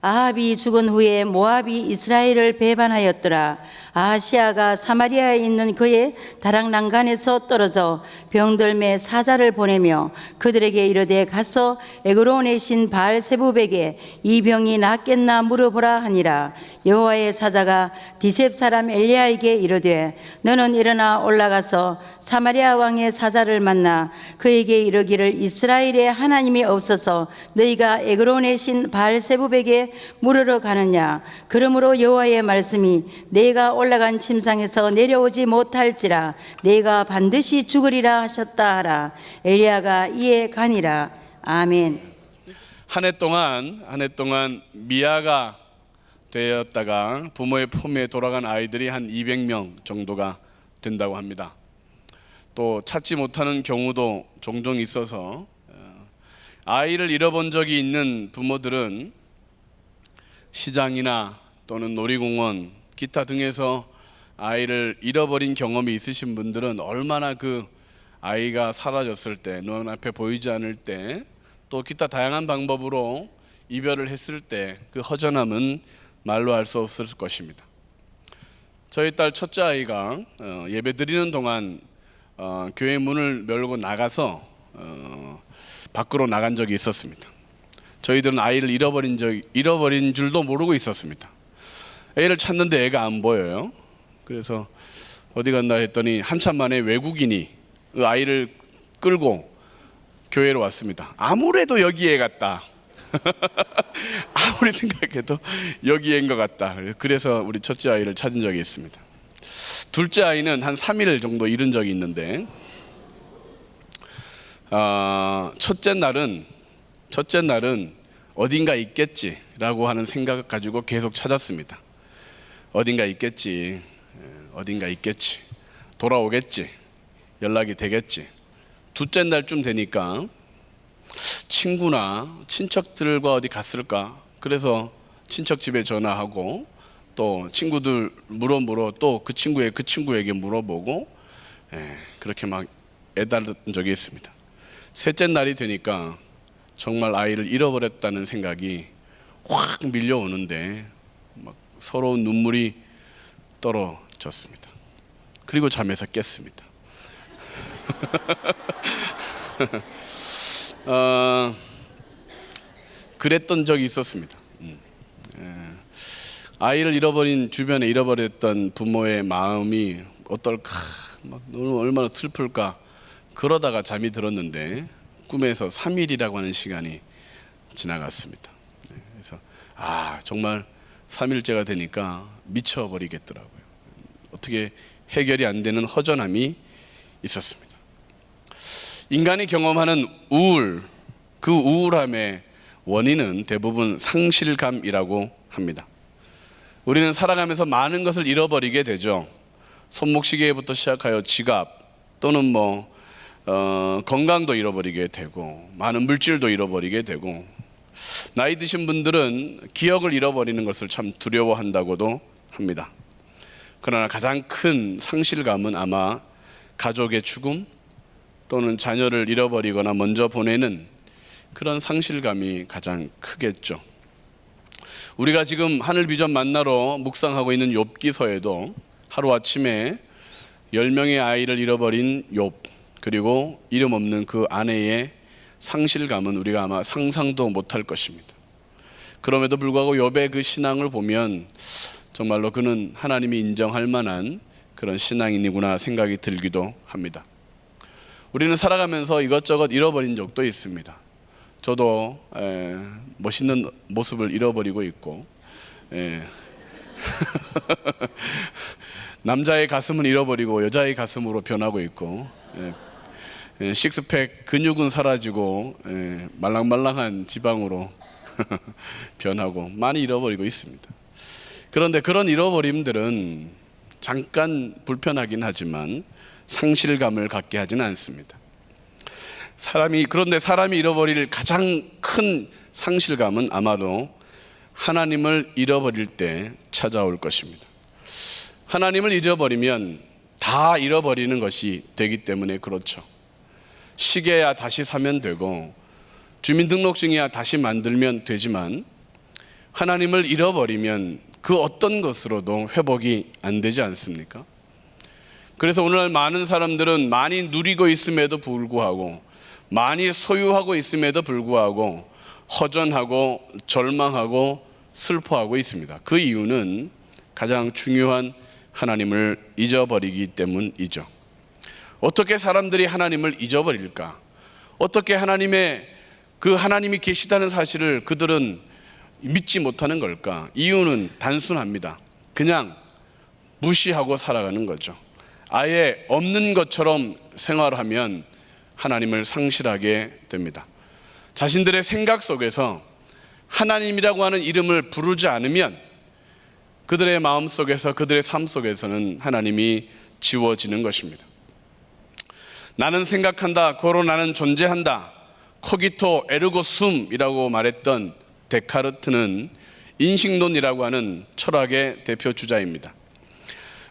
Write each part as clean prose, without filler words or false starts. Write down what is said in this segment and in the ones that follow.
아합이 죽은 후에 모압이 이스라엘을 배반하였더라. 아하시아가 사마리아에 있는 그의 다락 난간에서 떨어져 병들매 사자를 보내며 그들에게 이르되 가서 에그론의 신 바알세부백에 이 병이 낫겠나 물어보라 하니라. 여호와의 사자가 디셉 사람 엘리야에게 이르되 너는 일어나 올라가서 사마리아 왕의 사자를 만나 그에게 이르기를 이스라엘에 하나님이 없어서 너희가 에그론의 신 바알세부백에 물으러 가느냐. 그러므로 여호와의 말씀이 내가 올라간 침상에서 내려오지 못할지라 내가 반드시 죽으리라 하셨다 하라. 엘리야가 이에 가니라. 아멘. 한 해 동안 미아가 되었다가 부모의 품에 돌아간 아이들이 한 200명 정도가 된다고 합니다. 또 찾지 못하는 경우도 종종 있어서 아이를 잃어본 적이 있는 부모들은 시장이나 또는 놀이공원, 기타 등에서 아이를 잃어버린 경험이 있으신 분들은 얼마나 그 아이가 사라졌을 때, 눈앞에 보이지 않을 때, 또 기타 다양한 방법으로 이별을 했을 때 그 허전함은 말로 할 수 없을 것입니다. 저희 딸 첫째 아이가 예배 드리는 동안 교회 문을 열고 나가서 밖으로 나간 적이 있었습니다. 저희들은 아이를 잃어버린 줄도 모르고 있었습니다. 애를 찾는데 애가 안 보여요. 그래서 어디 갔나 했더니 한참 만에 외국인이 그 아이를 끌고 교회로 왔습니다. 아무래도 여기에 갔다. 아무리 생각해도 여기인 것 같다. 그래서 우리 첫째 아이를 찾은 적이 있습니다. 둘째 아이는 한 3일 정도 잃은 적이 있는데 첫째 날은 어딘가 있겠지라고 하는 생각을 가지고 계속 찾았습니다. 어딘가 있겠지, 돌아오겠지, 연락이 되겠지. 둘째 날쯤 되니까 친구나 친척들과 어디 갔을까? 그래서 친척 집에 전화하고 또 친구들 물어 또 그 친구에게 물어보고 그렇게 막 애달은 적이 있습니다. 셋째 날이 되니까 정말 아이를 잃어버렸다는 생각이 확 밀려오는데 막 서러운 눈물이 떨어졌습니다. 그리고 잠에서 깼습니다. 그랬던 적이 있었습니다. 아이를 주변에 잃어버렸던 부모의 마음이 어떨까, 얼마나 슬플까. 그러다가 잠이 들었는데 꿈에서 3일이라고 하는 시간이 지나갔습니다. 그래서 정말 3일째가 되니까 미쳐버리겠더라고요. 어떻게 해결이 안 되는 허전함이 있었습니다. 인간이 경험하는 우울, 그 우울함의 원인은 대부분 상실감이라고 합니다. 우리는 살아가면서 많은 것을 잃어버리게 되죠. 손목시계부터 시작하여 지갑 또는 건강도 잃어버리게 되고 많은 물질도 잃어버리게 되고, 나이 드신 분들은 기억을 잃어버리는 것을 참 두려워한다고도 합니다. 그러나 가장 큰 상실감은 아마 가족의 죽음 또는 자녀를 잃어버리거나 먼저 보내는 그런 상실감이 가장 크겠죠. 우리가 지금 하늘비전 만나러 묵상하고 있는 욥기서에도 하루아침에 10명의 아이를 잃어버린 욥, 그리고 이름 없는 그 아내의 상실감은 우리가 아마 상상도 못할 것입니다. 그럼에도 불구하고 욥의 그 신앙을 보면 정말로 그는 하나님이 인정할 만한 그런 신앙인이구나 생각이 들기도 합니다. 우리는 살아가면서 이것저것 잃어버린 적도 있습니다. 저도 멋있는 모습을 잃어버리고 있고 남자의 가슴은 잃어버리고 여자의 가슴으로 변하고 있고, 식스팩 근육은 사라지고 말랑말랑한 지방으로 변하고 많이 잃어버리고 있습니다. 그런데 그런 잃어버림들은 잠깐 불편하긴 하지만 상실감을 갖게 하지는 않습니다. 그런데 사람이 잃어버릴 가장 큰 상실감은 아마도 하나님을 잃어버릴 때 찾아올 것입니다. 하나님을 잃어버리면 다 잃어버리는 것이 되기 때문에 그렇죠. 시계야 다시 사면 되고 주민등록증이야 다시 만들면 되지만 하나님을 잃어버리면 그 어떤 것으로도 회복이 안 되지 않습니까? 그래서 오늘날 많은 사람들은 많이 누리고 있음에도 불구하고, 많이 소유하고 있음에도 불구하고 허전하고 절망하고 슬퍼하고 있습니다. 그 이유는 가장 중요한 하나님을 잊어버리기 때문이죠. 어떻게 사람들이 하나님을 잊어버릴까? 어떻게 하나님이 계시다는 사실을 그들은 믿지 못하는 걸까? 이유는 단순합니다. 그냥 무시하고 살아가는 거죠. 아예 없는 것처럼 생활하면 하나님을 상실하게 됩니다. 자신들의 생각 속에서 하나님이라고 하는 이름을 부르지 않으면 그들의 마음 속에서, 그들의 삶 속에서는 하나님이 지워지는 것입니다. 나는 생각한다, 고로 나는 존재한다, 코기토 에르고 숨이라고 말했던 데카르트는 인식론이라고 하는 철학의 대표 주자입니다.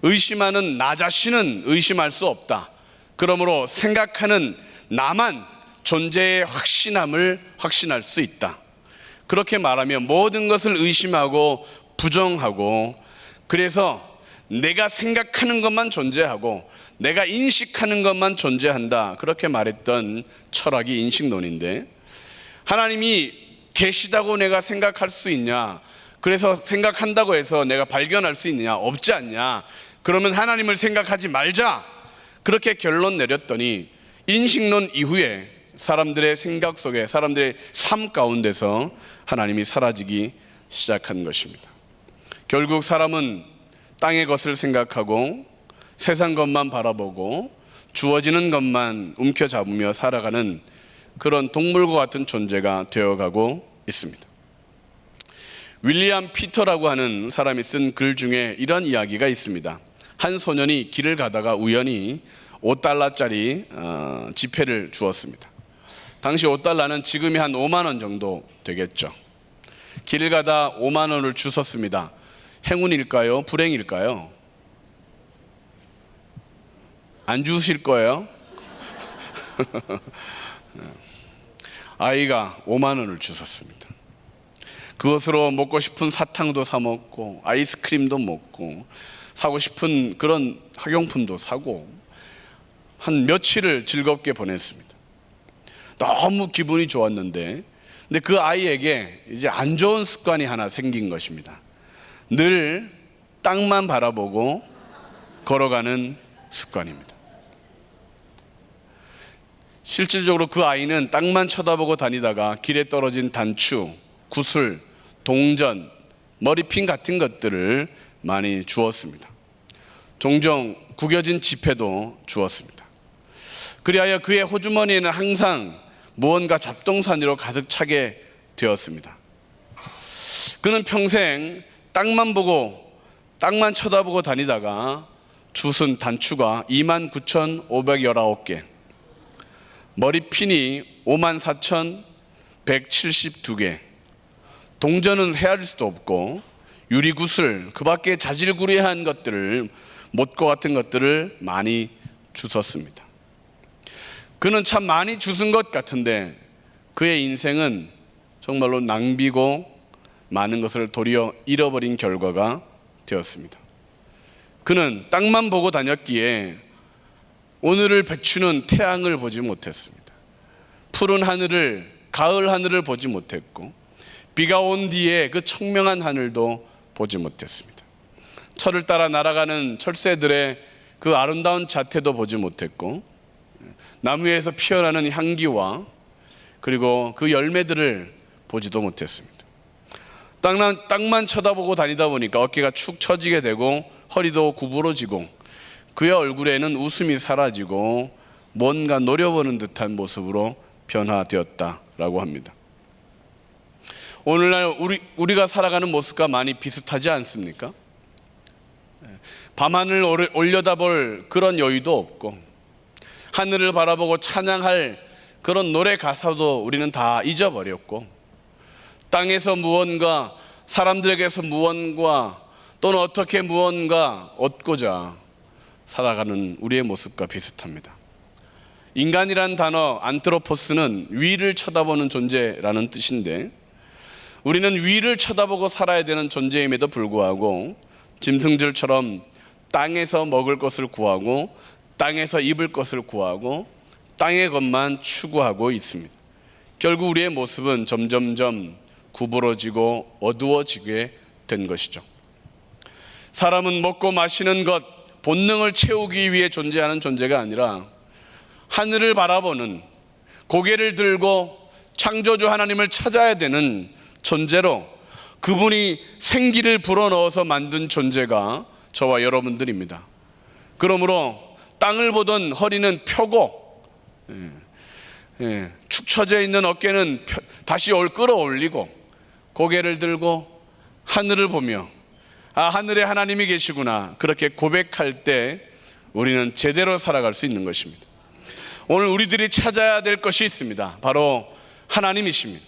의심하는 나 자신은 의심할 수 없다. 그러므로 생각하는 나만 존재의 확신함을 확신할 수 있다. 그렇게 말하면 모든 것을 의심하고 부정하고, 그래서 내가 생각하는 것만 존재하고 내가 인식하는 것만 존재한다. 그렇게 말했던 철학이 인식론인데, 하나님이 계시다고 내가 생각할 수 있냐? 그래서 생각한다고 해서 내가 발견할 수 있느냐? 없지 않냐? 그러면 하나님을 생각하지 말자. 그렇게 결론 내렸더니 인식론 이후에 사람들의 생각 속에, 사람들의 삶 가운데서 하나님이 사라지기 시작한 것입니다. 결국 사람은 땅의 것을 생각하고 세상 것만 바라보고 주어지는 것만 움켜잡으며 살아가는 그런 동물과 같은 존재가 되어가고 있습니다. 윌리엄 피터라고 하는 사람이 쓴 글 중에 이런 이야기가 있습니다. 한 소년이 길을 가다가 우연히 $5짜리 지폐를 주었습니다. 당시 $5는 지금이 한 5만 원 정도 되겠죠. 길을 가다 5만 원을 주웠습니다. 행운일까요? 불행일까요? 안 주실 거예요? 아이가 5만 원을 주웠습니다. 그것으로 먹고 싶은 사탕도 사 먹고 아이스크림도 먹고 사고 싶은 그런 학용품도 사고 한 며칠을 즐겁게 보냈습니다. 너무 기분이 좋았는데, 근데 그 아이에게 이제 안 좋은 습관이 하나 생긴 것입니다. 늘 땅만 바라보고 걸어가는 습관입니다. 실질적으로 그 아이는 땅만 쳐다보고 다니다가 길에 떨어진 단추, 구슬, 동전, 머리핀 같은 것들을 많이 주었습니다. 종종 구겨진 지폐도 주었습니다. 그리하여 그의 호주머니에는 항상 무언가 잡동사니로 가득 차게 되었습니다. 그는 평생 땅만 쳐다보고 다니다가 주순 단추가 29,519개, 머리핀이 54,172개, 동전은 헤아릴 수도 없고 유리구슬, 그 밖에 자질구레한 것들을, 못과 같은 것들을 많이 주웠습니다. 그는 참 많이 주운 것 같은데 그의 인생은 정말로 낭비고 많은 것을 도리어 잃어버린 결과가 되었습니다. 그는 땅만 보고 다녔기에 오늘을 비추는 태양을 보지 못했습니다. 푸른 하늘을, 가을 하늘을 보지 못했고, 비가 온 뒤에 그 청명한 하늘도 보지 못했습니다. 철을 따라 날아가는 철새들의 그 아름다운 자태도 보지 못했고, 나무에서 피어나는 향기와 그리고 그 열매들을 보지도 못했습니다. 땅만 쳐다보고 다니다 보니까 어깨가 축 처지게 되고 허리도 구부러지고 그의 얼굴에는 웃음이 사라지고 뭔가 노려보는 듯한 모습으로 변화되었다라고 합니다. 오늘날 우리가 살아가는 모습과 많이 비슷하지 않습니까? 밤하늘 올려다볼 그런 여유도 없고, 하늘을 바라보고 찬양할 그런 노래 가사도 우리는 다 잊어버렸고, 땅에서 무언가, 사람들에게서 무언가, 또는 어떻게 무언가 얻고자 살아가는 우리의 모습과 비슷합니다. 인간이란 단어, 안트로포스는 위를 쳐다보는 존재라는 뜻인데, 우리는 위를 쳐다보고 살아야 되는 존재임에도 불구하고 짐승들처럼 땅에서 먹을 것을 구하고 땅에서 입을 것을 구하고 땅의 것만 추구하고 있습니다. 결국 우리의 모습은 점점점 구부러지고 어두워지게 된 것이죠. 사람은 먹고 마시는 것, 본능을 채우기 위해 존재하는 존재가 아니라 하늘을 바라보는, 고개를 들고 창조주 하나님을 찾아야 되는 존재로, 그분이 생기를 불어넣어서 만든 존재가 저와 여러분들입니다. 그러므로 땅을 보던 허리는 펴고, 축 처져 있는 어깨는 다시 끌어올리고, 고개를 들고 하늘을 보며 하늘에 하나님이 계시구나, 그렇게 고백할 때 우리는 제대로 살아갈 수 있는 것입니다. 오늘 우리들이 찾아야 될 것이 있습니다. 바로 하나님이십니다.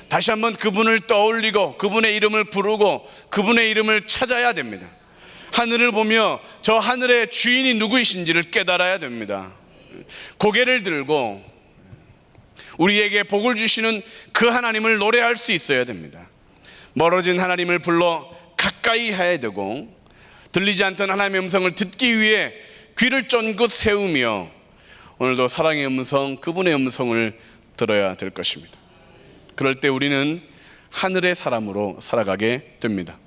다시 한번 그분을 떠올리고 그분의 이름을 부르고 그분의 이름을 찾아야 됩니다. 하늘을 보며 저 하늘의 주인이 누구이신지를 깨달아야 됩니다. 고개를 들고 우리에게 복을 주시는 그 하나님을 노래할 수 있어야 됩니다. 멀어진 하나님을 불러 가까이 해야 되고, 들리지 않던 하나님의 음성을 듣기 위해 귀를 쫑긋 세우며 오늘도 사랑의 음성, 그분의 음성을 들어야 될 것입니다. 그럴 때 우리는 하늘의 사람으로 살아가게 됩니다.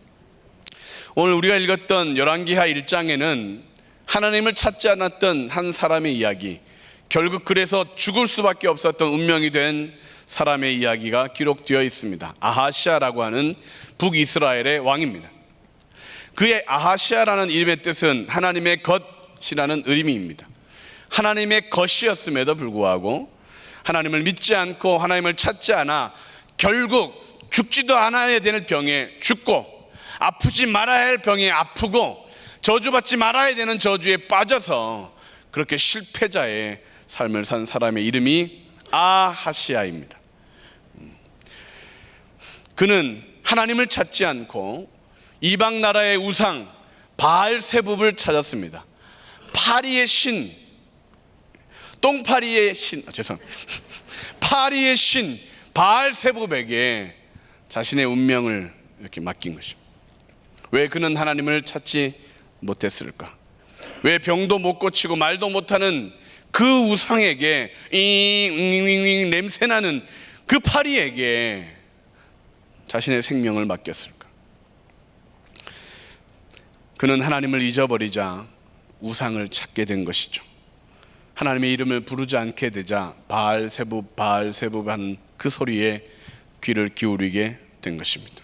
오늘 우리가 읽었던 열왕기하 1장에는 하나님을 찾지 않았던 한 사람의 이야기, 결국 그래서 죽을 수밖에 없었던 운명이 된 사람의 이야기가 기록되어 있습니다. 아하시아라고 하는 북이스라엘의 왕입니다. 그의 아하시아라는 이름의 뜻은 하나님의 것이라는 의미입니다. 하나님의 것이었음에도 불구하고 하나님을 믿지 않고 하나님을 찾지 않아 결국 죽지도 않아야 되는 병에 죽고, 아프지 말아야 할 병에 아프고, 저주받지 말아야 되는 저주에 빠져서 그렇게 실패자의 삶을 산 사람의 이름이 아하시아입니다. 그는 하나님을 찾지 않고 이방 나라의 우상 바알세붑을 찾았습니다. 파리의 신, 똥파리의 신, 파리의 신 바알세붑에게 자신의 운명을 이렇게 맡긴 것입니다. 왜 그는 하나님을 찾지 못했을까? 왜 병도 못 고치고 말도 못하는 그 우상에게, 냄새나는 그 파리에게 자신의 생명을 맡겼을까? 그는 하나님을 잊어버리자 우상을 찾게 된 것이죠. 하나님의 이름을 부르지 않게 되자 바알세붑, 바알세붑 하는 그 소리에 귀를 기울이게 된 것입니다.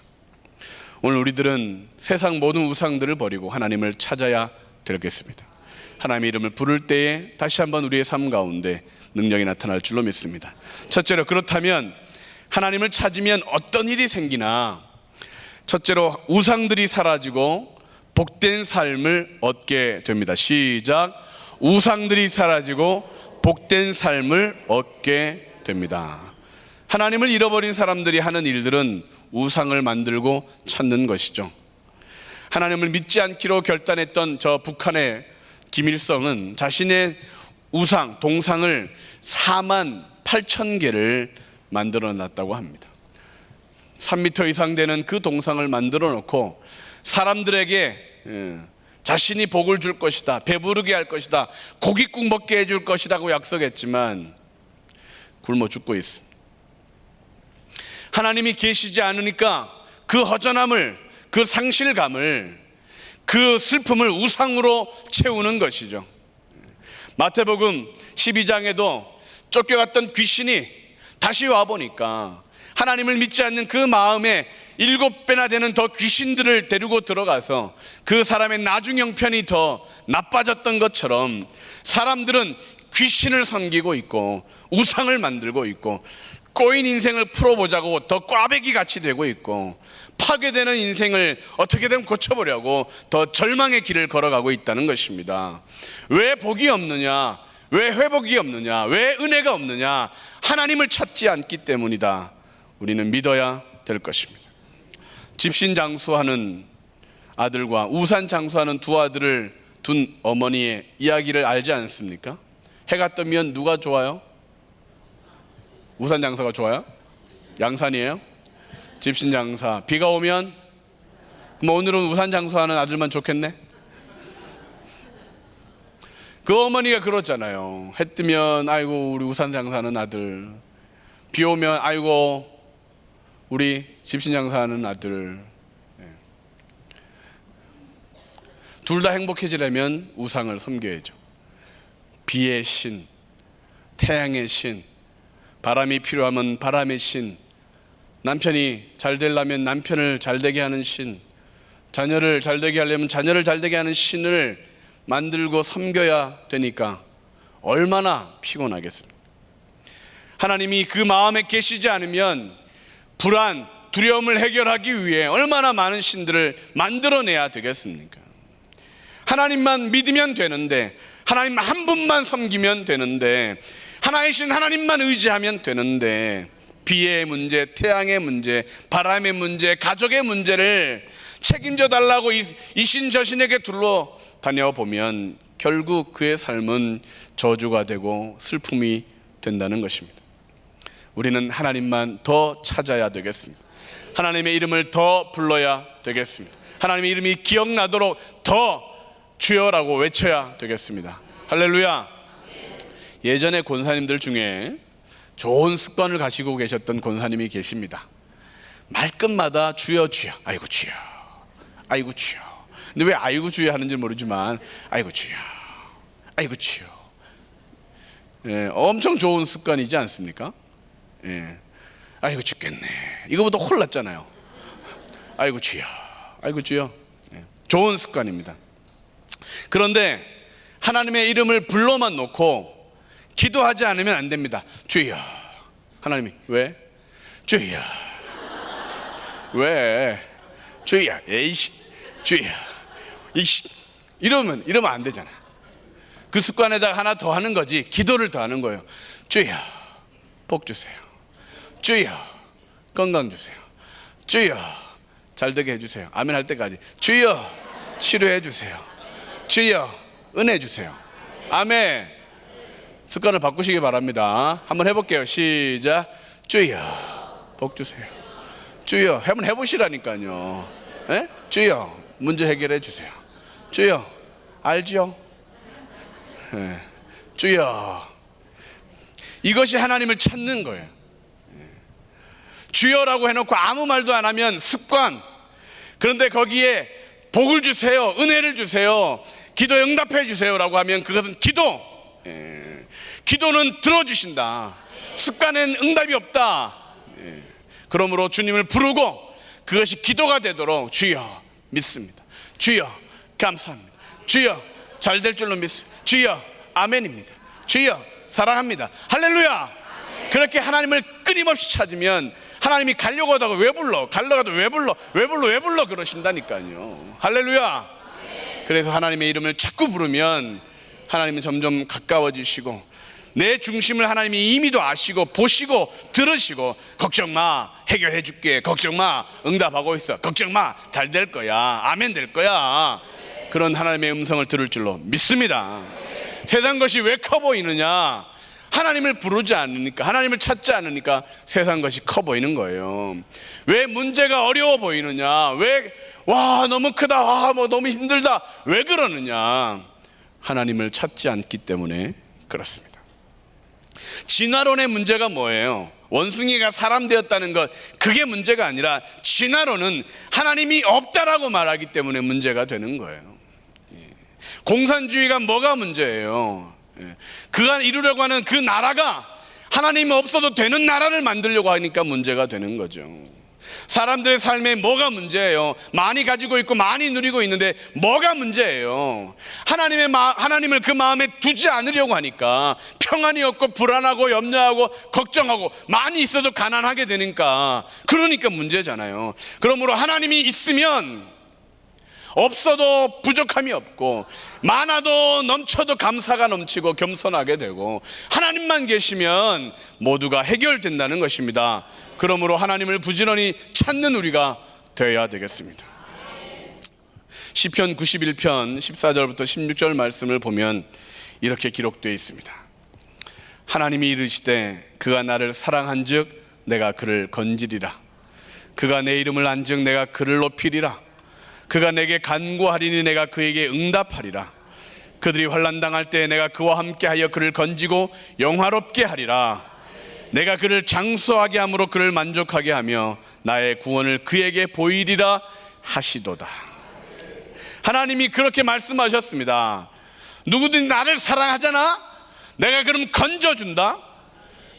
오늘 우리들은 세상 모든 우상들을 버리고 하나님을 찾아야 되겠습니다. 하나님의 이름을 부를 때에 다시 한번 우리의 삶 가운데 능력이 나타날 줄로 믿습니다. 첫째로, 그렇다면 하나님을 찾으면 어떤 일이 생기나? 첫째로, 우상들이 사라지고 복된 삶을 얻게 됩니다. 시작. 우상들이 사라지고 복된 삶을 얻게 됩니다. 하나님을 잃어버린 사람들이 하는 일들은 우상을 만들고 찾는 것이죠. 하나님을 믿지 않기로 결단했던 저 북한의 김일성은 자신의 우상, 동상을 48,000개를 만들어 놨다고 합니다. 3m 이상 되는 그 동상을 만들어 놓고 사람들에게 자신이 복을 줄 것이다, 배부르게 할 것이다, 고깃국 먹게 해줄 것이라고 약속했지만 굶어 죽고 있습니다. 하나님이 계시지 않으니까 그 허전함을, 그 상실감을, 그 슬픔을 우상으로 채우는 것이죠. 마태복음 12장에도 쫓겨갔던 귀신이 다시 와보니까 하나님을 믿지 않는 그 마음에 7배나 되는 더 귀신들을 데리고 들어가서 그 사람의 나중 형편이 더 나빠졌던 것처럼 사람들은 귀신을 섬기고 있고 우상을 만들고 있고 꼬인 인생을 풀어보자고 더 꽈배기 같이 되고 있고 파괴되는 인생을 어떻게든 고쳐보려고 더 절망의 길을 걸어가고 있다는 것입니다. 왜 복이 없느냐? 왜 회복이 없느냐? 왜 은혜가 없느냐? 하나님을 찾지 않기 때문이다. 우리는 믿어야 될 것입니다. 집신장수하는 아들과 우산장수하는 두 아들을 둔 어머니의 이야기를 알지 않습니까? 해가 뜨면 누가 좋아요? 우산장수가 좋아요? 양산이에요? 집신장사. 비가 오면 뭐 오늘은 우산 장사하는 아들만 좋겠네. 그 어머니가 그렇잖아요. 해 뜨면 아이고 우리 우산 장사하는 아들, 비 오면 아이고 우리 집신장사하는 아들. 둘 다 행복해지려면 우상을 섬겨야죠. 비의 신, 태양의 신, 바람이 필요하면 바람의 신, 남편이 잘 되려면 남편을 잘 되게 하는 신, 자녀를 잘 되게 하려면 자녀를 잘 되게 하는 신을 만들고 섬겨야 되니까 얼마나 피곤하겠습니까? 하나님이 그 마음에 계시지 않으면 불안, 두려움을 해결하기 위해 얼마나 많은 신들을 만들어내야 되겠습니까? 하나님만 믿으면 되는데, 하나님 한 분만 섬기면 되는데, 하나의 신 하나님만 의지하면 되는데, 비의 문제, 태양의 문제, 바람의 문제, 가족의 문제를 책임져 달라고 이신 저신에게 둘러 다녀보면 결국 그의 삶은 저주가 되고 슬픔이 된다는 것입니다. 우리는 하나님만 더 찾아야 되겠습니다. 하나님의 이름을 더 불러야 되겠습니다. 하나님의 이름이 기억나도록 더 주여라고 외쳐야 되겠습니다. 할렐루야. 예전에 권사님들 중에 좋은 습관을 가지고 계셨던 권사님이 계십니다. 말끝마다 주여 주여, 아이고 주여, 아이고 주여. 근데 왜 아이고 주여 하는지 모르지만 아이고 주여, 아이고 주여. 예, 엄청 좋은 습관이지 않습니까? 예, 아이고 죽겠네. 이거보다 혼났잖아요. 아이고 주여, 아이고 주여. 예, 좋은 습관입니다. 그런데 하나님의 이름을 불러만 놓고 기도하지 않으면 안 됩니다. 주여. 하나님이 왜? 주여. 왜? 주여. 에이씨. 주여. 이씨. 이러면 안 되잖아요. 그 습관에다가 하나 더 하는 거지. 기도를 더 하는 거예요. 주여. 복 주세요. 주여. 건강 주세요. 주여. 잘 되게 해주세요. 아멘 할 때까지. 주여. 치료해 주세요. 주여. 은혜 주세요. 아멘. 습관을 바꾸시기 바랍니다. 한번 해볼게요. 시작. 주여 복 주세요. 주여. 한번 해보시라니까요. 에? 주여 문제 해결해 주세요. 주여 알죠? 에. 주여. 이것이 하나님을 찾는 거예요. 주여라고 해놓고 아무 말도 안 하면 습관. 그런데 거기에 복을 주세요, 은혜를 주세요, 기도 응답해 주세요라고 하면 그것은 기도. 기도는 들어주신다. 습관엔 응답이 없다. 그러므로 주님을 부르고 그것이 기도가 되도록 주여 믿습니다. 주여 감사합니다. 주여 잘 될 줄로 믿습니다. 주여 아멘입니다. 주여 사랑합니다. 할렐루야. 그렇게 하나님을 끊임없이 찾으면 하나님이 가려고 하다가 왜 불러? 가려고 왜 불러 그러신다니까요. 할렐루야. 그래서 하나님의 이름을 자꾸 부르면 하나님은 점점 가까워지시고 내 중심을 하나님이 이미도 아시고 보시고 들으시고 걱정 마 해결해 줄게, 걱정 마 응답하고 있어, 걱정 마 잘 될 거야, 아멘 될 거야. 그런 하나님의 음성을 들을 줄로 믿습니다. 세상 것이 왜 커 보이느냐? 하나님을 부르지 않으니까, 하나님을 찾지 않으니까 세상 것이 커 보이는 거예요. 왜 문제가 어려워 보이느냐? 왜 와 너무 크다, 와 뭐 너무 힘들다, 왜 그러느냐? 하나님을 찾지 않기 때문에 그렇습니다. 진화론의 문제가 뭐예요? 원숭이가 사람 되었다는 것, 그게 문제가 아니라 진화론은 하나님이 없다라고 말하기 때문에 문제가 되는 거예요. 공산주의가 뭐가 문제예요? 그가 이루려고 하는 그 나라가 하나님이 없어도 되는 나라를 만들려고 하니까 문제가 되는 거죠. 사람들의 삶에 뭐가 문제예요? 많이 가지고 있고 많이 누리고 있는데 뭐가 문제예요? 하나님을 그 마음에 두지 않으려고 하니까 평안이 없고 불안하고 염려하고 걱정하고 많이 있어도 가난하게 되니까, 그러니까 문제잖아요. 그러므로 하나님이 있으면 없어도 부족함이 없고 많아도 넘쳐도 감사가 넘치고 겸손하게 되고 하나님만 계시면 모두가 해결된다는 것입니다. 그러므로 하나님을 부지런히 찾는 우리가 되어야 되겠습니다. 시편 91편 14절부터 16절 말씀을 보면 이렇게 기록되어 있습니다. 하나님이 이르시되 그가 나를 사랑한즉 내가 그를 건지리라. 그가 내 이름을 안즉 내가 그를 높이리라. 그가 내게 간구하리니 내가 그에게 응답하리라. 그들이 환난 당할 때 내가 그와 함께하여 그를 건지고 영화롭게 하리라. 내가 그를 장수하게 함으로 그를 만족하게 하며 나의 구원을 그에게 보이리라 하시도다. 하나님이 그렇게 말씀하셨습니다. 누구든 나를 사랑하잖아? 내가 그럼 건져준다.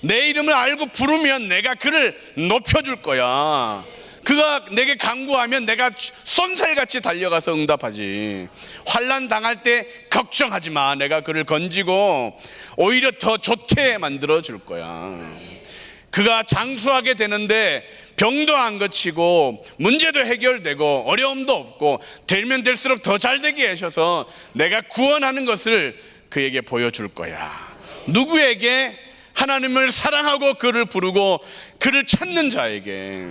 내 이름을 알고 부르면 내가 그를 높여줄 거야. 그가 내게 간구하면 내가 쏜살같이 달려가서 응답하지. 환난 당할 때 걱정하지 마. 내가 그를 건지고 오히려 더 좋게 만들어 줄 거야. 그가 장수하게 되는데 병도 안 거치고 문제도 해결되고 어려움도 없고 되면 될수록 더 잘되게 하셔서 내가 구원하는 것을 그에게 보여줄 거야. 누구에게? 하나님을 사랑하고 그를 부르고 그를 찾는 자에게.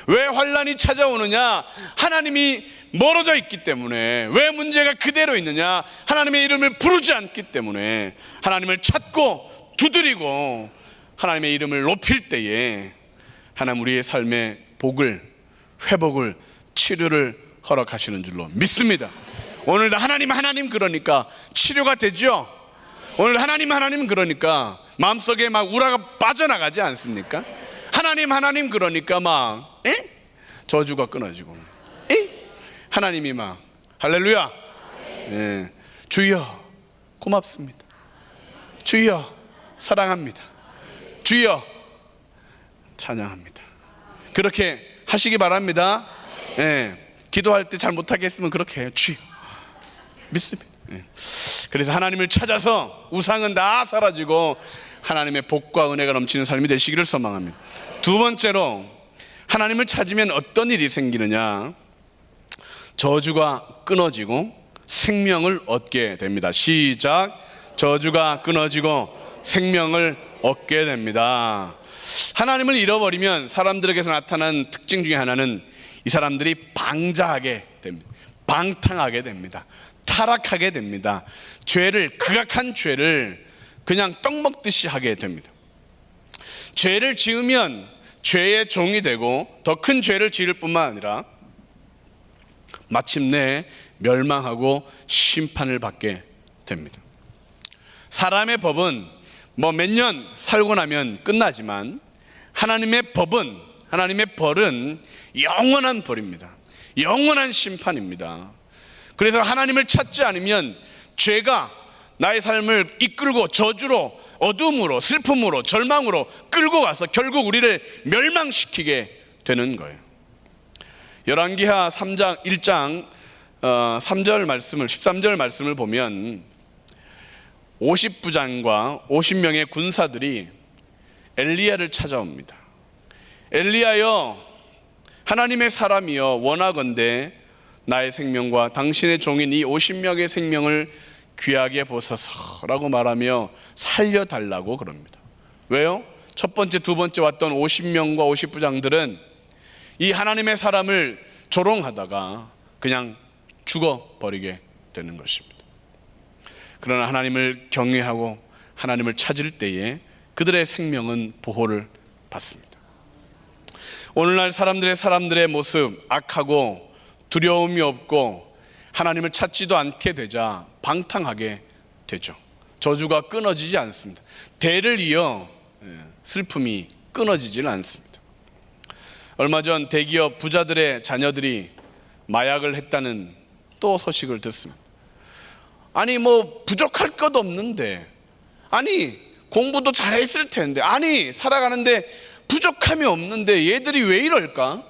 왜 환난이 찾아오느냐? 하나님이 멀어져 있기 때문에. 왜 문제가 그대로 있느냐? 하나님의 이름을 부르지 않기 때문에. 하나님을 찾고 두드리고 하나님의 이름을 높일 때에 하나님 우리의 삶의 복을, 회복을, 치료를 허락하시는 줄로 믿습니다. 오늘도 하나님 그러니까 치료가 되죠. 오늘 하나님 그러니까 마음속에 막 우라가 빠져나가지 않습니까? 하나님 그러니까 막 저주가 끊어지고 하나님이 막 할렐루야. 주여 고맙습니다. 주여 사랑합니다. 주여 찬양합니다. 그렇게 하시기 바랍니다. 기도할 때 잘 못하겠으면 그렇게 해요. 주여 믿습니다. 그래서 하나님을 찾아서 우상은 다 사라지고 하나님의 복과 은혜가 넘치는 삶이 되시기를 소망합니다. 두 번째로 하나님을 찾으면 어떤 일이 생기느냐? 저주가 끊어지고 생명을 얻게 됩니다. 시작. 저주가 끊어지고 생명을 얻게 됩니다. 하나님을 잃어버리면 사람들에게서 나타나는 특징 중에 하나는 이 사람들이 방자하게 됩니다. 방탕하게 됩니다. 타락하게 됩니다. 죄를, 극악한 죄를 그냥 떡 먹듯이 하게 됩니다. 죄를 지으면 죄의 종이 되고 더 큰 죄를 지을 뿐만 아니라 마침내 멸망하고 심판을 받게 됩니다. 사람의 법은 뭐 몇 년 살고 나면 끝나지만 하나님의 법은, 하나님의 벌은 영원한 벌입니다. 영원한 심판입니다. 그래서 하나님을 찾지 않으면 죄가 나의 삶을 이끌고 저주로, 어둠으로, 슬픔으로, 절망으로 끌고 가서 결국 우리를 멸망시키게 되는 거예요. 열왕기하 3장 1장 3절 말씀을, 13절 말씀을 보면 50부장과 50명의 군사들이 엘리야를 찾아옵니다. 엘리야여, 하나님의 사람이여, 원하건대 나의 생명과 당신의 종인 이 50명의 생명을 귀하게 보소서라고 말하며 살려달라고 그럽니다. 왜요? 첫 번째, 두 번째 왔던 50명과 50부장들은 이 하나님의 사람을 조롱하다가 그냥 죽어버리게 되는 것입니다. 그러나 하나님을 경외하고 하나님을 찾을 때에 그들의 생명은 보호를 받습니다. 오늘날 사람들의 모습 악하고 두려움이 없고 하나님을 찾지도 않게 되자 방탕하게 되죠. 저주가 끊어지지 않습니다. 대를 이어 슬픔이 끊어지지는 않습니다. 얼마 전 대기업 부자들의 자녀들이 마약을 했다는 또 소식을 듣습니다. 아니 뭐 부족할 것 없는데, 아니 공부도 잘했을 텐데, 아니 살아가는데 부족함이 없는데 얘들이 왜 이럴까?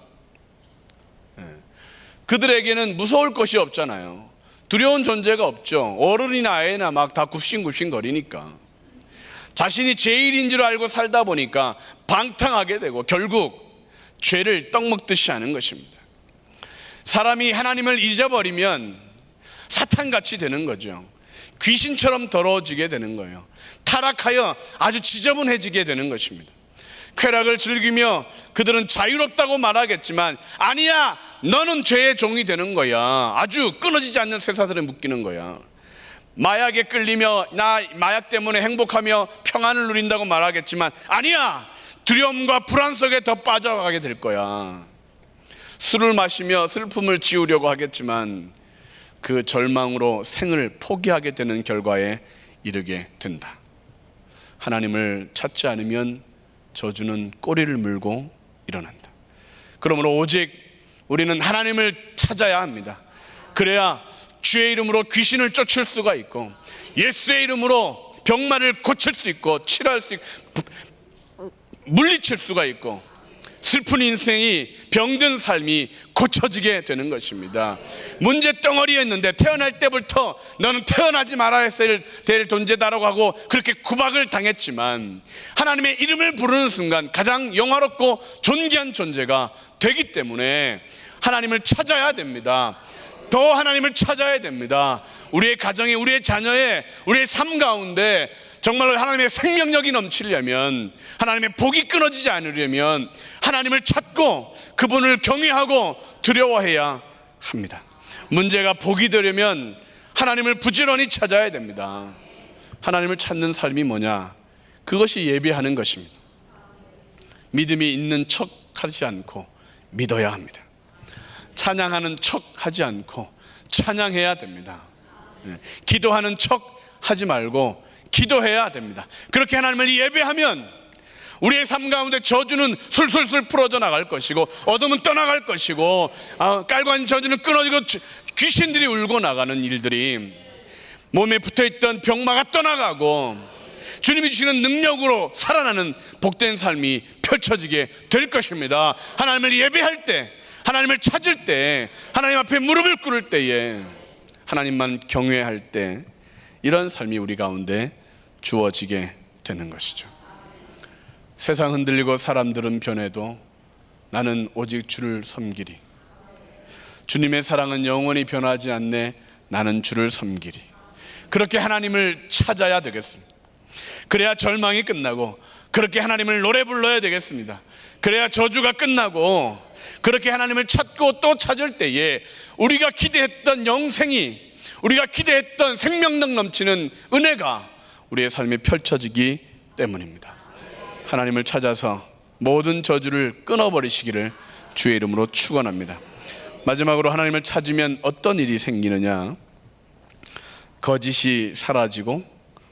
그들에게는 무서울 것이 없잖아요. 두려운 존재가 없죠. 어른이나 애나 막 다 굽신굽신 거리니까. 자신이 제일인 줄 알고 살다 보니까 방탕하게 되고 결국 죄를 떡 먹듯이 하는 것입니다. 사람이 하나님을 잊어버리면 사탄같이 되는 거죠. 귀신처럼 더러워지게 되는 거예요. 타락하여 아주 지저분해지게 되는 것입니다. 쾌락을 즐기며 그들은 자유롭다고 말하겠지만 아니야, 너는 죄의 종이 되는 거야. 아주 끊어지지 않는 쇠사슬에 묶이는 거야. 마약에 끌리며 나 마약 때문에 행복하며 평안을 누린다고 말하겠지만 아니야, 두려움과 불안 속에 더 빠져가게 될 거야. 술을 마시며 슬픔을 지우려고 하겠지만 그 절망으로 생을 포기하게 되는 결과에 이르게 된다. 하나님을 찾지 않으면 저주는 꼬리를 물고 일어난다. 그러므로 오직 우리는 하나님을 찾아야 합니다. 그래야 주의 이름으로 귀신을 쫓을 수가 있고, 예수의 이름으로 병마를 고칠 수 있고, 치료할 수 있고, 물리칠 수가 있고, 슬픈 인생이, 병든 삶이 고쳐지게 되는 것입니다. 문제 덩어리였는데 태어날 때부터 너는 태어나지 말아야 될 존재다라고 하고 그렇게 구박을 당했지만, 하나님의 이름을 부르는 순간 가장 영화롭고 존귀한 존재가 되기 때문에 하나님을 찾아야 됩니다. 더 하나님을 찾아야 됩니다. 우리의 가정에, 우리의 자녀에, 우리의 삶 가운데 정말로 하나님의 생명력이 넘치려면, 하나님의 복이 끊어지지 않으려면 하나님을 찾고 그분을 경외하고 두려워해야 합니다. 문제가 복이 되려면 하나님을 부지런히 찾아야 됩니다. 하나님을 찾는 삶이 뭐냐? 그것이 예배하는 것입니다. 믿음이 있는 척 하지 않고 믿어야 합니다. 찬양하는 척 하지 않고 찬양해야 됩니다. 기도하는 척 하지 말고 기도해야 됩니다. 그렇게 하나님을 예배하면 우리의 삶 가운데 저주는 술술술 풀어져 나갈 것이고, 어둠은 떠나갈 것이고, 깔고 있는 저주는 끊어지고, 귀신들이 울고 나가는 일들이, 몸에 붙어있던 병마가 떠나가고 주님이 주시는 능력으로 살아나는 복된 삶이 펼쳐지게 될 것입니다. 하나님을 예배할 때, 하나님을 찾을 때, 하나님 앞에 무릎을 꿇을 때에, 하나님만 경외할 때, 이런 삶이 우리 가운데 주어지게 되는 것이죠. 세상 흔들리고 사람들은 변해도 나는 오직 주를 섬기리. 주님의 사랑은 영원히 변하지 않네. 나는 주를 섬기리. 그렇게 하나님을 찾아야 되겠습니다. 그래야 절망이 끝나고, 그렇게 하나님을 노래 불러야 되겠습니다. 그래야 저주가 끝나고, 그렇게 하나님을 찾고 또 찾을 때에 우리가 기대했던 영생이, 우리가 기대했던 생명력 넘치는 은혜가 우리의 삶에 펼쳐지기 때문입니다. 하나님을 찾아서 모든 저주를 끊어버리시기를 주의 이름으로 축원합니다. 마지막으로 하나님을 찾으면 어떤 일이 생기느냐? 거짓이 사라지고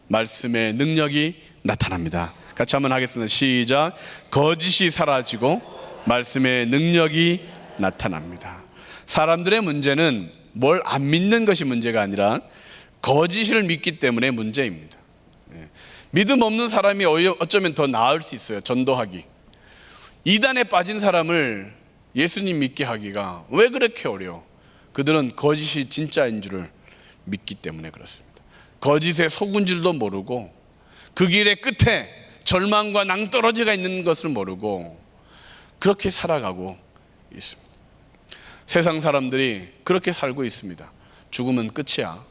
말씀의 능력이 나타납니다. 같이 한번 하겠습니다. 시작. 거짓이 사라지고 말씀의 능력이 나타납니다. 사람들의 문제는 뭘 안 믿는 것이 문제가 아니라 거짓을 믿기 때문에 문제입니다. 믿음 없는 사람이 어쩌면 더 나을 수 있어요. 전도하기. 이단에 빠진 사람을 예수님 믿게 하기가 왜 그렇게 어려워? 그들은 거짓이 진짜인 줄을 믿기 때문에 그렇습니다. 거짓에 속은 줄도 모르고, 그 길의 끝에 절망과 낭떠러지가 있는 것을 모르고 그렇게 살아가고 있습니다. 세상 사람들이 그렇게 살고 있습니다. 죽으면 끝이야.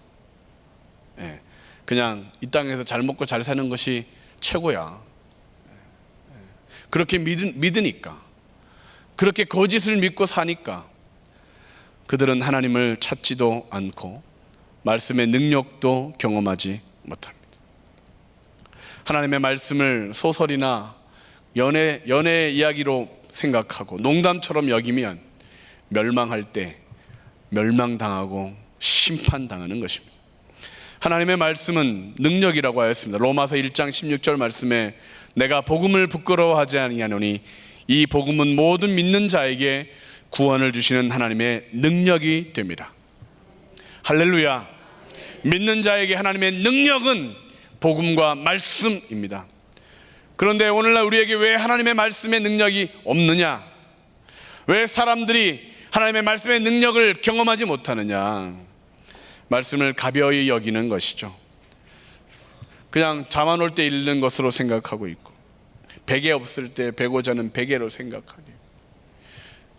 그냥 이 땅에서 잘 먹고 잘 사는 것이 최고야. 그렇게 믿으니까, 그렇게 거짓을 믿고 사니까 그들은 하나님을 찾지도 않고 말씀의 능력도 경험하지 못합니다. 하나님의 말씀을 소설이나 연애 이야기로 생각하고 농담처럼 여기면 멸망할 때 멸망당하고 심판당하는 것입니다. 하나님의 말씀은 능력이라고 하였습니다. 로마서 1장 16절 말씀에 내가 복음을 부끄러워하지 아니하노니 이 복음은 모든 믿는 자에게 구원을 주시는 하나님의 능력이 됩니다. 할렐루야. 믿는 자에게 하나님의 능력은 복음과 말씀입니다. 그런데 오늘날 우리에게 왜 하나님의 말씀의 능력이 없느냐? 왜 사람들이 하나님의 말씀의 능력을 경험하지 못하느냐? 말씀을 가벼이 여기는 것이죠. 그냥 잠 안 올 때 읽는 것으로 생각하고 있고, 베개 없을 때 베고자는 베개로 생각하게,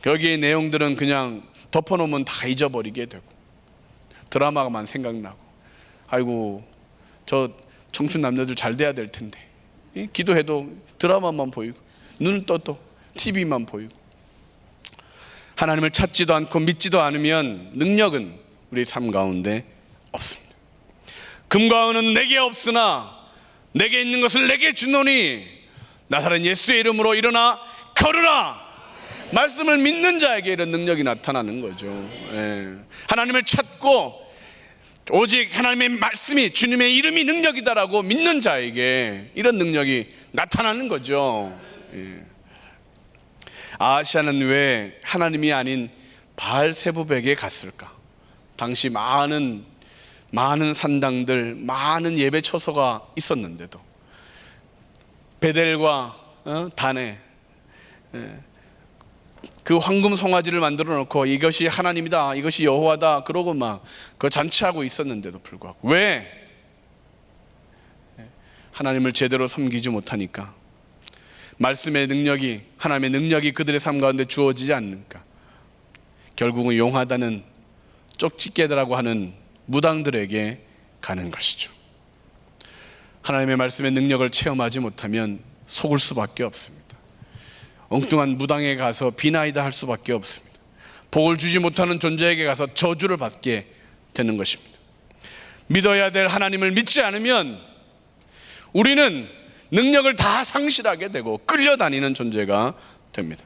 여기의 내용들은 그냥 덮어놓으면 다 잊어버리게 되고, 드라마만 생각나고, 아이고 저 청춘 남녀들 잘 돼야 될 텐데, 기도해도 드라마만 보이고 눈을 떠도 TV만 보이고, 하나님을 찾지도 않고 믿지도 않으면 능력은 우리 삶 가운데 없습니다. 금과 은은 내게 없으나 내게 있는 것을 내게 주노니 나사렛 예수의 이름으로 일어나 걸으라. 말씀을 믿는 자에게 이런 능력이 나타나는 거죠. 예. 하나님을 찾고 오직 하나님의 말씀이 주님의 이름이 능력이다라고 믿는 자에게 이런 능력이 나타나는 거죠. 예. 아하시아는 왜 하나님이 아닌 바알세부백에 갔을까? 당시 많은 산당들, 많은 예배 처소가 있었는데도 베델과 단에 그 황금 송아지를 만들어 놓고 이것이 하나님이다, 이것이 여호와다 그러고 막 그 잔치하고 있었는데도 불구하고 왜 하나님을 제대로 섬기지 못하니까? 말씀의 능력이, 하나님의 능력이 그들의 삶 가운데 주어지지 않는가? 결국은 용하다는 쪽집게라고 하는 무당들에게 가는 것이죠. 하나님의 말씀의 능력을 체험하지 못하면 속을 수밖에 없습니다. 엉뚱한 무당에 가서 비나이다 할 수밖에 없습니다. 복을 주지 못하는 존재에게 가서 저주를 받게 되는 것입니다. 믿어야 될 하나님을 믿지 않으면 우리는 능력을 다 상실하게 되고 끌려다니는 존재가 됩니다.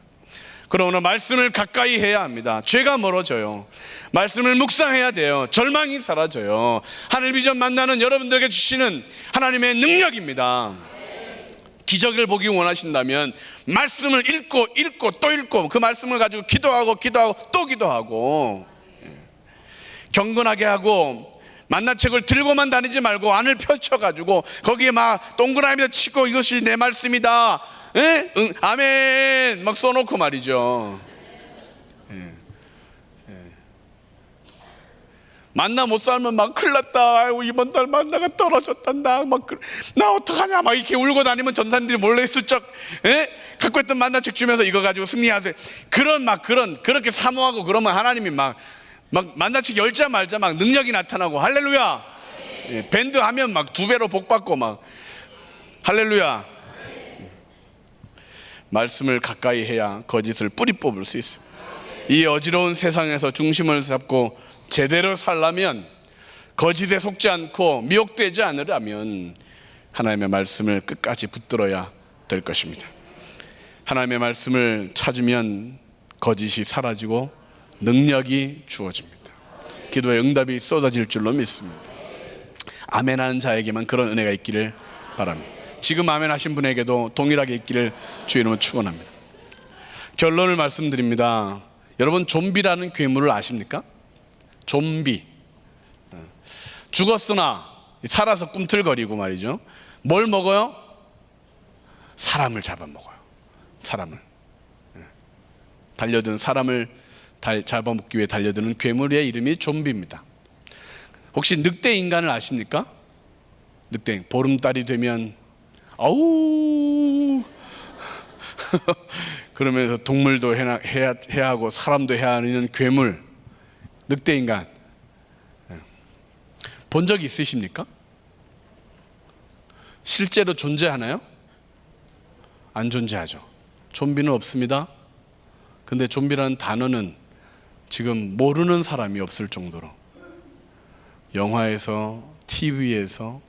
그러나 말씀을 가까이 해야 합니다. 죄가 멀어져요. 말씀을 묵상해야 돼요. 절망이 사라져요. 하늘 비전 만나는 여러분들에게 주시는 하나님의 능력입니다. 기적을 보기 원하신다면 말씀을 읽고 또 읽고 그 말씀을 가지고 기도하고 또 기도하고 경건하게 하고 만나책을 들고만 다니지 말고 안을 펼쳐가지고 거기에 막 동그라미도 치고 이것이 내 말씀이다, 아멘 막 써놓고 말이죠. 만나 못 살면 막 큰일 났다, 아이고 이번 달 만나가 떨어졌단다, 나 어떡하냐 막 이렇게 울고 다니면 전사님들이 몰래 슬쩍 갖고 있던 만나책 주면서 이거 가지고 승리하세요. 그렇게 사모하고 그러면 하나님이 막 만나책 열자 말자 막 능력이 나타나고 할렐루야. 밴드 하면 막 2배로 복 받고 막 할렐루야. 말씀을 가까이 해야 거짓을 뿌리 뽑을 수 있습니다. 이 어지러운 세상에서 중심을 잡고 제대로 살려면, 거짓에 속지 않고 미혹되지 않으려면 하나님의 말씀을 끝까지 붙들어야 될 것입니다. 하나님의 말씀을 찾으면 거짓이 사라지고 능력이 주어집니다. 기도의 응답이 쏟아질 줄로 믿습니다. 아멘하는 자에게만 그런 은혜가 있기를 바랍니다. 지금 아멘하신 분에게도 동일하게 있기를 주의 이름으로 축원합니다. 결론을 말씀드립니다. 여러분, 좀비라는 괴물을 아십니까? 좀비. 죽었으나 살아서 꿈틀거리고 말이죠. 뭘 먹어요? 사람을 잡아먹어요. 사람을. 달려드는 사람을 잡아먹기 위해 달려드는 괴물의 이름이 좀비입니다. 혹시 늑대 인간을 아십니까? 늑대. 보름달이 되면 아우 그러면서 동물도 해야 하고 사람도 해야 하는 괴물, 늑대 인간. 본 적 있으십니까? 실제로 존재하나요? 안 존재하죠. 좀비는 없습니다. 근데 좀비라는 단어는 지금 모르는 사람이 없을 정도로 영화에서, TV에서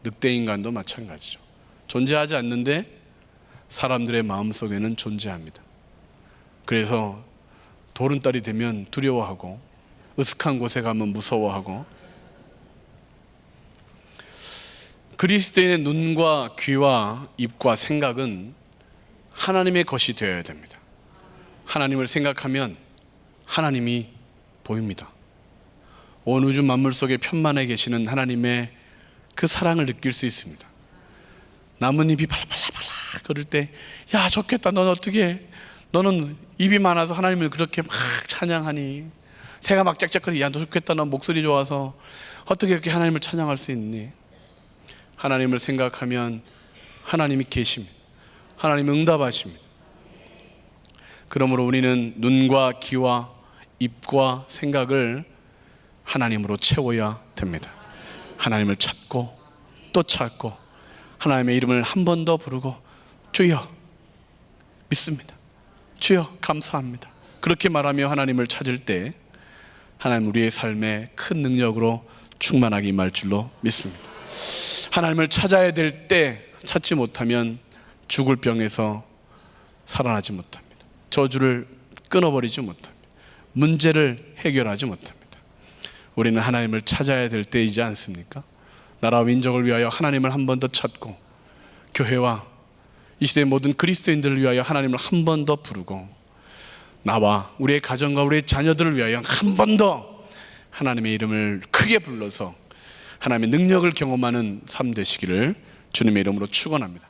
늑대인간도 마찬가지죠. 존재하지 않는데 사람들의 마음속에는 존재합니다. 그래서 보름달이 되면 두려워하고 으슥한 곳에 가면 무서워하고, 그리스도인의 눈과 귀와 입과 생각은 하나님의 것이 되어야 됩니다. 하나님을 생각하면 하나님이 보입니다. 온 우주 만물 속에 편만해 계시는 하나님의 그 사랑을 느낄 수 있습니다. 나뭇잎이 발발발발 그럴 때, 야 좋겠다, 넌 어떻게, 너는 입이 많아서 하나님을 그렇게 막 찬양하니, 새가 막 짝짝거리, 야 너 좋겠다, 넌 목소리 좋아서 어떻게 그렇게 하나님을 찬양할 수 있니? 하나님을 생각하면 하나님이 계십니다. 하나님 응답하십니다. 그러므로 우리는 눈과 귀와 입과 생각을 하나님으로 채워야 됩니다. 하나님을 찾고 또 찾고 하나님의 이름을 한 번 더 부르고, 주여 믿습니다, 주여 감사합니다, 그렇게 말하며 하나님을 찾을 때 하나님 우리의 삶에 큰 능력으로 충만하게 임할 줄로 믿습니다. 하나님을 찾아야 될 때 찾지 못하면 죽을 병에서 살아나지 못합니다. 저주를 끊어버리지 못합니다. 문제를 해결하지 못합니다. 우리는 하나님을 찾아야 될 때이지 않습니까? 나라와 민족을 위하여 하나님을 한 번 더 찾고, 교회와 이 시대의 모든 그리스도인들을 위하여 하나님을 한 번 더 부르고, 나와 우리의 가정과 우리의 자녀들을 위하여 한 번 더 하나님의 이름을 크게 불러서 하나님의 능력을 경험하는 삶 되시기를 주님의 이름으로 축원합니다.